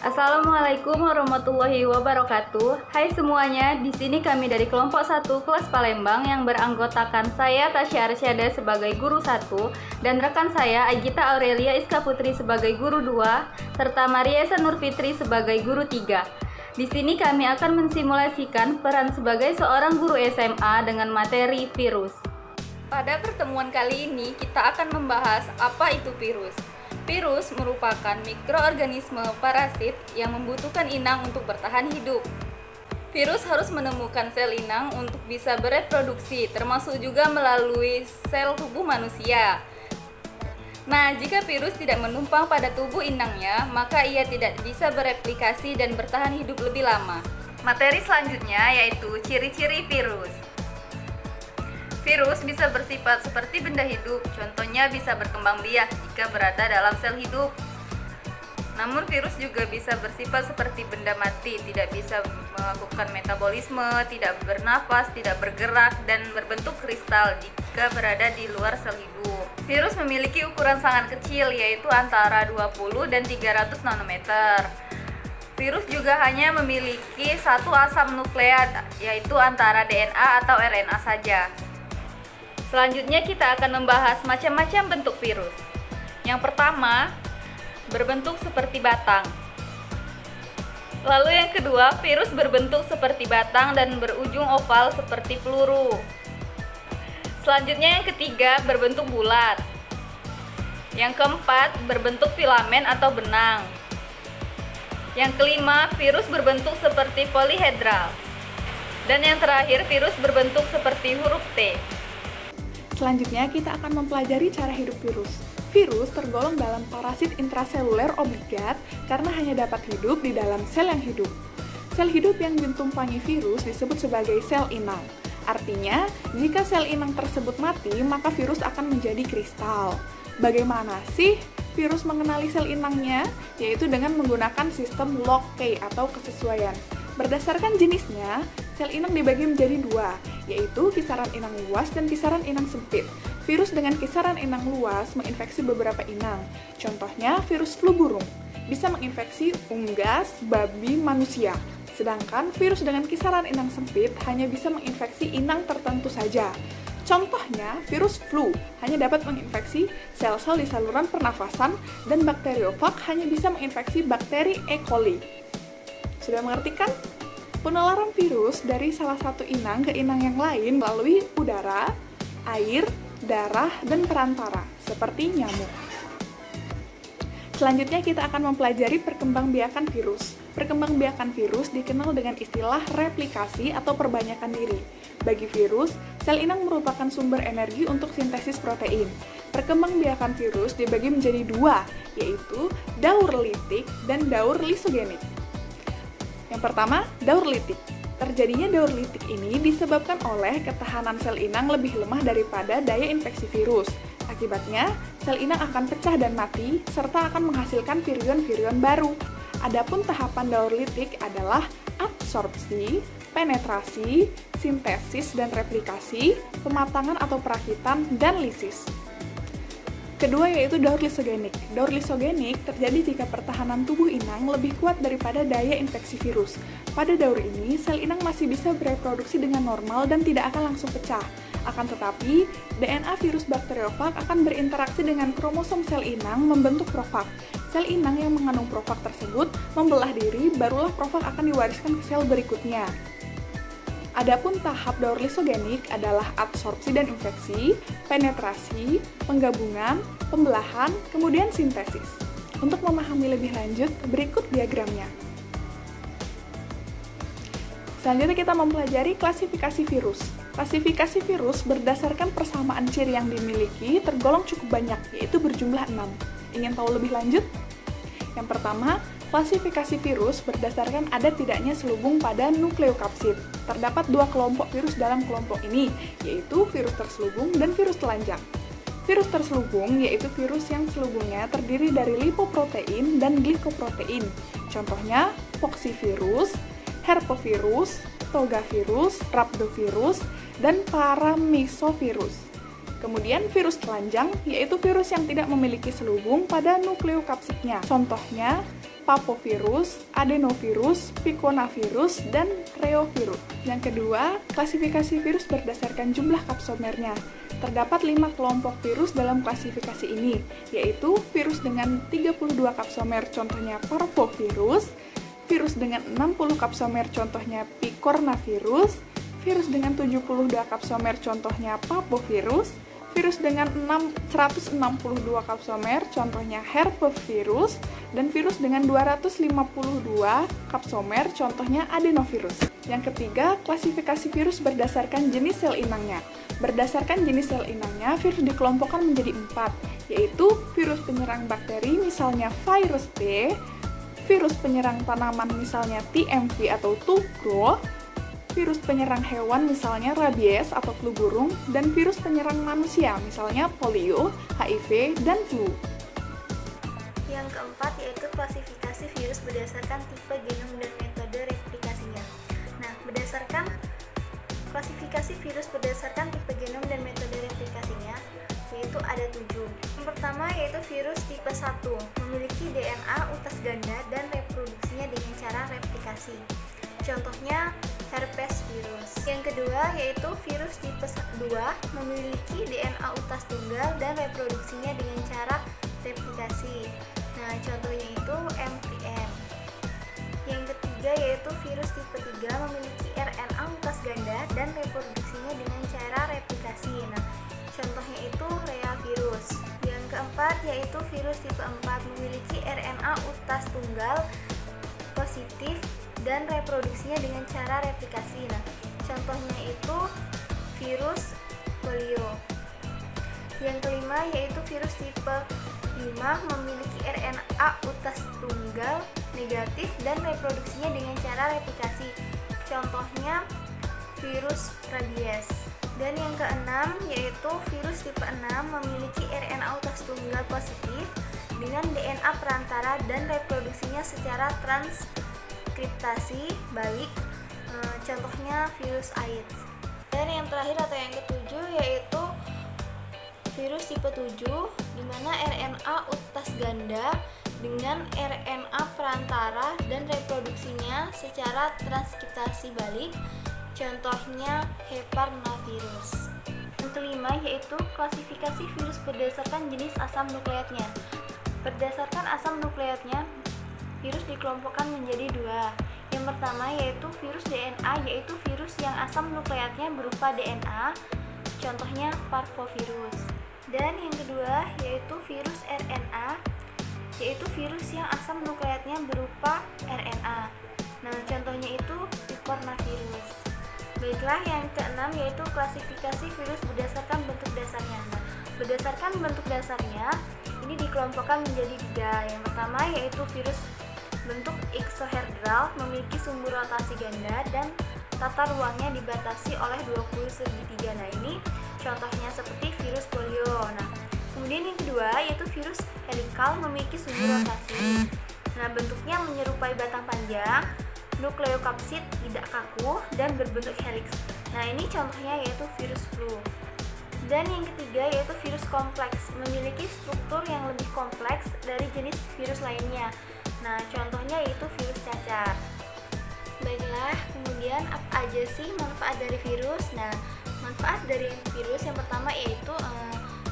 Assalamualaikum warahmatullahi wabarakatuh. Hai semuanya, di sini kami dari kelompok 1 kelas Palembang yang beranggotakan saya Tasya Arsyada sebagai guru 1 dan rekan saya Agita Aurelia Iska Putri sebagai guru 2 serta Mariesa Nurfitri sebagai guru 3. Di sini kami akan mensimulasikan peran sebagai seorang guru SMA dengan materi virus. Pada pertemuan kali ini kita akan membahas apa itu virus. Virus merupakan mikroorganisme parasit yang membutuhkan inang untuk bertahan hidup. Virus harus menemukan sel inang untuk bisa bereproduksi, termasuk juga melalui sel tubuh manusia. Nah, jika virus tidak menumpang pada tubuh inangnya, maka ia tidak bisa bereplikasi dan bertahan hidup lebih lama. Materi selanjutnya yaitu ciri-ciri virus. Virus bisa bersifat seperti benda hidup, contohnya bisa berkembang biak jika berada dalam sel hidup. Namun virus juga bisa bersifat seperti benda mati, tidak bisa melakukan metabolisme, tidak bernafas, tidak bergerak, dan berbentuk kristal jika berada di luar sel hidup. Virus memiliki ukuran sangat kecil, yaitu antara 20 dan 300 nanometer. Virus juga hanya memiliki satu asam nukleat, yaitu antara DNA atau RNA saja. Selanjutnya kita akan membahas macam-macam bentuk virus. Yang pertama, berbentuk seperti batang. Lalu yang kedua, virus berbentuk seperti batang dan berujung oval seperti peluru. Selanjutnya yang ketiga, berbentuk bulat. Yang keempat, berbentuk filamen atau benang. Yang kelima, virus berbentuk seperti polihedral. Dan yang terakhir, virus berbentuk seperti huruf T. Selanjutnya, kita akan mempelajari cara hidup virus. Virus tergolong dalam parasit intraseluler obligat karena hanya dapat hidup di dalam sel yang hidup. Sel hidup yang ditumpangi virus disebut sebagai sel inang. Artinya, jika sel inang tersebut mati, maka virus akan menjadi kristal. Bagaimana sih virus mengenali sel inangnya? Yaitu dengan menggunakan sistem log K atau kesesuaian. Berdasarkan jenisnya, sel inang dibagi menjadi dua, yaitu kisaran inang luas dan kisaran inang sempit. Virus dengan kisaran inang luas menginfeksi beberapa inang. Contohnya, virus flu burung bisa menginfeksi unggas, babi, manusia. Sedangkan virus dengan kisaran inang sempit hanya bisa menginfeksi inang tertentu saja. Contohnya, virus flu hanya dapat menginfeksi sel-sel di saluran pernafasan dan bakteriofag hanya bisa menginfeksi bakteri E. coli. Sudah mengerti kan? Penularan virus dari salah satu inang ke inang yang lain melalui udara, air, darah, dan perantara, seperti nyamuk. Selanjutnya kita akan mempelajari perkembangbiakan virus. Perkembangbiakan virus dikenal dengan istilah replikasi atau perbanyakan diri. Bagi virus, sel inang merupakan sumber energi untuk sintesis protein. Perkembangbiakan virus dibagi menjadi dua, yaitu daur litik dan daur lisogenik. Yang pertama, daur litik. Terjadinya daur litik ini disebabkan oleh ketahanan sel inang lebih lemah daripada daya infeksi virus. Akibatnya, sel inang akan pecah dan mati, serta akan menghasilkan virion-virion baru. Adapun tahapan daur litik adalah absorpsi, penetrasi, sintesis dan replikasi, pematangan atau perakitan, dan lisis. Kedua yaitu daur lisogenik. Daur lisogenik terjadi jika pertahanan tubuh inang lebih kuat daripada daya infeksi virus. Pada daur ini, sel inang masih bisa bereproduksi dengan normal dan tidak akan langsung pecah. Akan tetapi, DNA virus bakteriofag akan berinteraksi dengan kromosom sel inang membentuk profag. Sel inang yang mengandung profag tersebut membelah diri, barulah profag akan diwariskan ke sel berikutnya. Adapun tahap daur lisogenik adalah absorpsi dan infeksi, penetrasi, penggabungan, pembelahan, kemudian sintesis. Untuk memahami lebih lanjut, berikut diagramnya. Selanjutnya kita mempelajari klasifikasi virus. Klasifikasi virus berdasarkan persamaan ciri yang dimiliki tergolong cukup banyak, yaitu berjumlah 6. Ingin tahu lebih lanjut? Yang pertama, klasifikasi virus berdasarkan ada tidaknya selubung pada nukleokapsid. Terdapat dua kelompok virus dalam kelompok ini, yaitu virus terselubung dan virus telanjang. Virus terselubung yaitu virus yang selubungnya terdiri dari lipoprotein dan glikoprotein. Contohnya, poxivirus, herpesvirus, togavirus, rhabdovirus, dan paramyxovirus. Kemudian virus telanjang yaitu virus yang tidak memiliki selubung pada nukleokapsidnya. Contohnya papovirus, adenovirus, piconavirus, dan reovirus. Yang kedua, klasifikasi virus berdasarkan jumlah kapsomernya. Terdapat 5 kelompok virus dalam klasifikasi ini, yaitu virus dengan 32 kapsomer contohnya parvovirus, virus dengan 60 kapsomer contohnya picornavirus, virus dengan 72 kapsomer contohnya papovirus, virus dengan 162 kapsomer contohnya herpesvirus, dan virus dengan 252 kapsomer contohnya adenovirus. Yang ketiga, klasifikasi virus berdasarkan jenis sel inangnya. Berdasarkan jenis sel inangnya, virus dikelompokkan menjadi 4, yaitu virus penyerang bakteri misalnya virus T, virus penyerang tanaman misalnya TMV atau Tugro, virus penyerang hewan misalnya rabies atau flu burung, dan virus penyerang manusia misalnya polio, HIV, dan flu. Yang keempat yaitu klasifikasi virus berdasarkan tipe genom dan metode replikasinya. Nah, berdasarkan klasifikasi virus berdasarkan tipe genom dan metode replikasinya yaitu ada 7. Yang pertama yaitu virus tipe 1, memiliki DNA utas ganda dan reproduksinya dengan cara replikasi. Contohnya herpes virus. Yang kedua yaitu virus tipe 2, memiliki DNA utas tunggal dan reproduksinya dengan cara replikasi. Nah, contohnya itu MPM. Yang ketiga yaitu virus tipe 3, memiliki RNA utas ganda dan reproduksinya dengan cara replikasi. Nah, contohnya itu reavirus. Yang keempat yaitu virus tipe 4, memiliki RNA utas tunggal positif dan reproduksinya dengan cara replikasi. Nah, contohnya itu virus polio. Yang kelima yaitu virus tipe 5, memiliki RNA utas tunggal negatif dan reproduksinya dengan cara replikasi. Contohnya virus rabies. Dan yang keenam yaitu virus tipe 6, memiliki RNA utas tunggal positif dengan DNA perantara dan reproduksinya secara transkriptasi balik. Contohnya virus AIDS. Dan yang terakhir atau yang ketujuh yaitu virus tipe 7, di mana RNA utas ganda dengan RNA perantara dan reproduksinya secara transkriptasi balik. Contohnya heparnavirus. Yang kelima yaitu klasifikasi virus berdasarkan jenis asam nukleatnya. Berdasarkan asam nukleatnya, virus dikelompokkan menjadi 2. Yang pertama yaitu virus DNA, yaitu virus yang asam nukleatnya berupa DNA. Contohnya parvovirus. Dan yang kedua yaitu virus RNA, yaitu virus yang asam nukleatnya berupa RNA. Nah, contohnya itu picornavirus. Baiklah, yang keenam yaitu klasifikasi virus berdasarkan bentuk dasarnya. Nah, berdasarkan bentuk dasarnya, ini dikelompokkan menjadi 3. Yang pertama yaitu virus bentuk eksohedral, memiliki sumbu rotasi ganda dan tata ruangnya dibatasi oleh 20 segitiga. Nah, ini contohnya seperti virus polio. Nah, kemudian yang kedua yaitu virus helikal, memiliki sumbu rotasi. Nah, bentuknya menyerupai batang panjang, nukleokapsid tidak kaku dan berbentuk heliks. Nah, ini contohnya yaitu virus flu. Dan yang ketiga yaitu virus kompleks, memiliki struktur yang lebih kompleks dari jenis virus lainnya. Nah, contohnya yaitu virus cacar. Baiklah, kemudian apa aja sih manfaat dari virus? Nah, manfaat dari virus yang pertama yaitu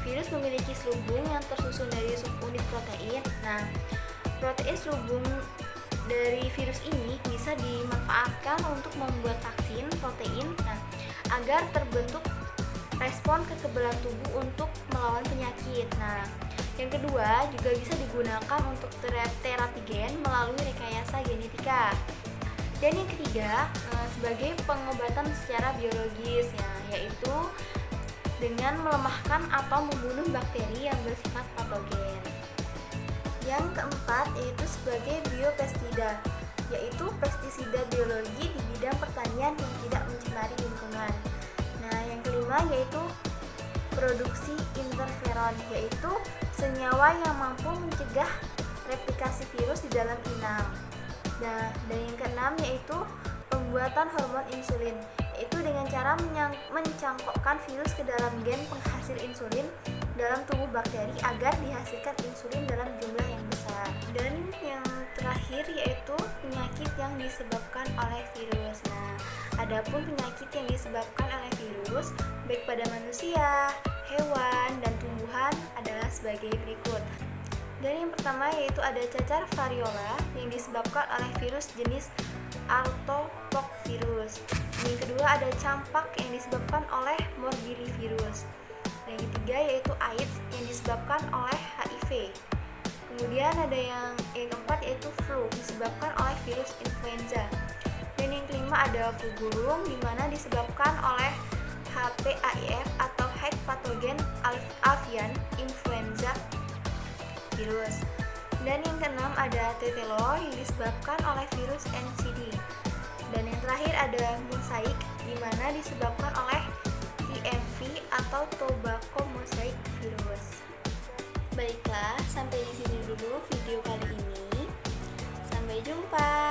virus memiliki selubung yang tersusun dari subunit protein. Nah, protein selubung dari virus ini bisa dimanfaatkan untuk membuat vaksin protein agar terbentuk respon kekebalan tubuh untuk melawan penyakit. Nah, yang kedua juga bisa digunakan untuk terapi gen melalui rekayasa genetika. Dan yang ketiga sebagai pengobatan secara biologis, yaitu dengan melemahkan atau membunuh bakteri yang bersifat patogen. Yang keempat yaitu sebagai biopestisida, yaitu pestisida biologi di bidang pertanian yang tidak mencemari lingkungan. Nah, yang kelima yaitu produksi interferon, yaitu senyawa yang mampu mencegah replikasi virus di dalam inang. Nah, dan yang keenam yaitu pembuatan hormon insulin, yaitu dengan cara mencangkokkan virus ke dalam gen penghasil insulin dalam tubuh bakteri agar dihasilkan insulin dalam jumlah yang besar. Dan yang terakhir terakhir yaitu penyakit yang disebabkan oleh virus. Nah, adapun penyakit yang disebabkan oleh virus baik pada manusia, hewan, dan tumbuhan adalah sebagai berikut. Dan yang pertama yaitu ada cacar variola yang disebabkan oleh virus jenis arthropoxvirus. Yang kedua ada campak yang disebabkan oleh morbillivirus. Dan yang ketiga yaitu AIDS yang disebabkan oleh HIV. Kemudian ada yang keempat yaitu flu disebabkan oleh virus influenza. Dan yang kelima ada flu burung di mana disebabkan oleh HPAIF atau Hive Pathogen Avian Influenza virus. Dan yang keenam ada tetelo yang disebabkan oleh virus NCD. Dan yang terakhir ada mosaic di mana disebabkan oleh TMV atau tobacco mosaic virus. Baiklah, sampai di sini dulu video kali ini. Sampai jumpa.